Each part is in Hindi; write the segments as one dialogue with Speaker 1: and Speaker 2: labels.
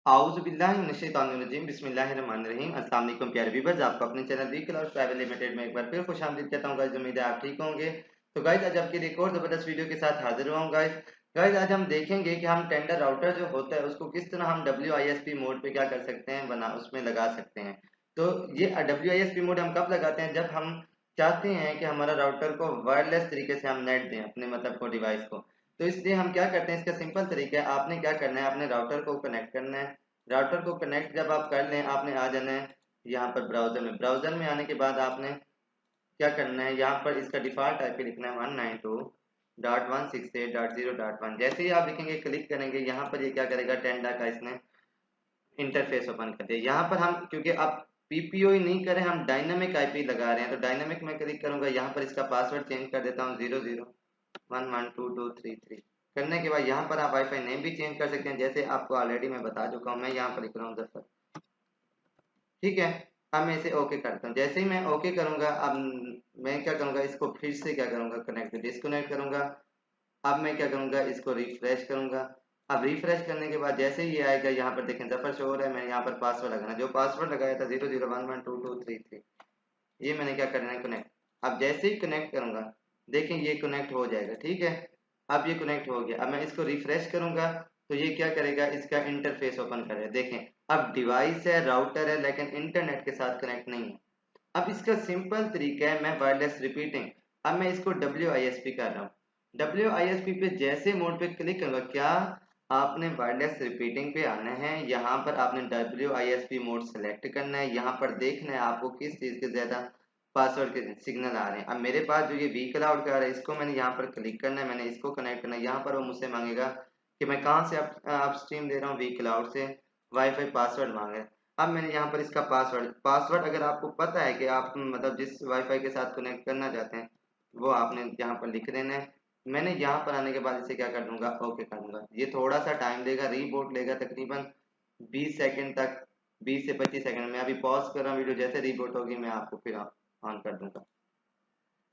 Speaker 1: आऊज़ुबिल्लाहिमिनश्शैतानिर्रजीम बिस्मिल्लाहिर्रहमानिर्रहीम। अस्सलाम वालेकुम प्यारे व्यूअर्स, आपको अपने channel we cloud travel limited में एक बार फिर खुशामदीद कहता हूँ गाइस। उम्मीद है आप ठीक होंगे। तो गाइस आज आपके लिए एक और ज़बरदस्त वीडियो के साथ हाजिर हुआ हूँ गाइस। गाइस आज हम देखेंगे कि हम टेंडर राउटर जो होता है उसको किस तरह हम WISP मोड पे क्या कर सकते हैं, बना उसमें लगा सकते हैं। तो ये WISP मोड हम कब लगाते हैं, जब हम चाहते हैं कि हमारा राउटर को वायरलेस तरीके से हम नेट दें अपने मतलब को डिवाइस को। तो इसलिए हम क्या करते हैं, इसका सिंपल तरीका है, आपने क्या करना है, आपने राउटर को कनेक्ट करना है। राउटर को कनेक्ट जब आप कर लें, आपने आ जाना है यहाँ पर ब्राउजर में आने के बाद आपने क्या करना है, यहाँ पर इसका डिफॉल्ट आईपी लिखना है 192.168.0.1। जैसे ही आप लिखेंगे क्लिक करेंगे, यहाँ पर ये क्या करेगा, टेंडा का इसने इंटरफेस ओपन कर दिया। यहाँ पर हम क्योंकि अब पीपीओ ही नहीं करें, हम डायनामिक आईपी लगा रहे हैं, तो डायनामिक में क्लिक करूंगा, यहाँ पर इसका पासवर्ड चेंज कर देता हूँ 00112233। करने के बाद यहाँ पर आप वाईफाई नेम भी चेंज कर सकते हैं, जैसे आपको ऑलरेडी मैं बता चुका हूँ। मैं यहाँ पर लिख रहा हूँ जफर, ठीक है। अब मैं इसे ओके करता हूँ। जैसे ही मैं ओके करूंगा, अब मैं क्या करूंगा, इसको फिर से क्या करूंगा, कनेक्ट डिस्कनेक्ट करूंगा। अब मैं क्या करूंगा, इसको रिफ्रेश करूंगा। अब रिफ्रेश करने के बाद जैसे ही ये आएगा, यहाँ पर देखें जफर शो हो रहा है, मैंने यहाँ पर पासवर्ड लगाना, जो पासवर्ड लगाया था 00112233, ये मैंने क्या करना है, कनेक्ट। अब जैसे ही कनेक्ट करूंगा, देखें ये कनेक्ट हो जाएगा, ठीक है। अब ये कनेक्ट हो गया। अब मैं इसको रिफ्रेश करूंगा तो ये क्या करेगा, इसका इंटरफेस ओपन करेगा। देखें अब डिवाइस है, राउटर है, लेकिन इंटरनेट के साथ कनेक्ट नहीं है। अब इसका सिंपल तरीका है, मैं वायरलेस रिपीटिंग। अब मैं इसको WISP कर रहा हूँ। WISP पे जैसे मोड पे क्लिक करूंगा, क्या आपने वायरलेस रिपीटिंग पे आना है, यहाँ पर आपने WISP मोड सेलेक्ट करना है। यहाँ पर देखना है आपको किस चीज के ज्यादा पासवर्ड के सिग्नल आ रहे हैं। अब मेरे पास जो ये वी क्लाउड का आ रहा है, इसको मैंने यहाँ पर क्लिक करना है, मैंने इसको कनेक्ट करना है। यहाँ पर वो मुझसे मांगेगा कि मैं कहाँ से आप स्ट्रीम दे रहा हूँ, वी क्लाउड से, वाईफाई पासवर्ड मांगे। अब मैंने यहाँ पर इसका पासवर्ड अगर आपको पता है कि आप मतलब जिस वाईफाई के साथ कनेक्ट करना चाहते हैं, वो आपने यहाँ पर लिख देना है। मैंने यहाँ पर आने के बाद इसे क्या कर दूंगा, ओके कर दूंगा। ये थोड़ा सा टाइम लेगा, रीबूट लेगा तकरीबन 20 सेकंड तक, 20 से 25 सेकंड में। अभी पॉज कर रहा हूँ वीडियो, जैसे रीबूट होगी मैं आपको फिर ऑन कर दूंगा।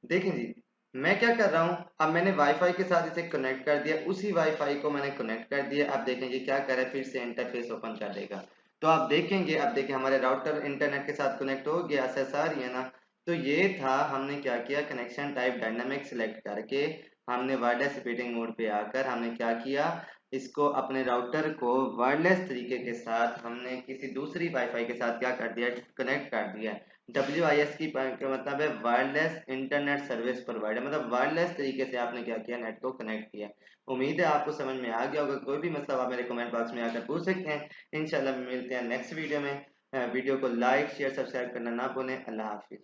Speaker 1: देखें जी, मैं क्या कर रहा हूँ, अब मैंने वाईफाई के साथ इसे कनेक्ट कर दिया, उसी वाईफाई को मैंने कनेक्ट कर दिया। अब देखें ये क्या कर रहा है, फिर से इंटरफेस ओपन कर देगा। तो आप देखेंगे, अब देखें हमारे राउटर इंटरनेट के साथ कनेक्ट हो गया, SSR है ना। तो ये था, हमने क्या किया, कनेक्शन टाइप डायनामिक सिलेक्ट करके हमने वायरलेस रिपीटिंग मोड पे आकर हमने क्या किया, इसको अपने राउटर को वायरलेस तरीके के साथ हमने किसी दूसरी वाईफाई के साथ क्या कर दिया, कनेक्ट कर दिया। WIS की का मतलब है वायरलेस इंटरनेट सर्विस प्रोवाइडर, मतलब वायरलेस तरीके से आपने क्या किया, नेट को कनेक्ट किया। उम्मीद है आपको समझ में आ गया होगा। कोई भी मतलब आप मेरे कमेंट बॉक्स में आकर पूछ सकते हैं। इंशाल्लाह मिलते हैं नेक्स्ट वीडियो में। वीडियो को लाइक शेयर सब्सक्राइब करना ना भूलें। अल्लाह हाफिज।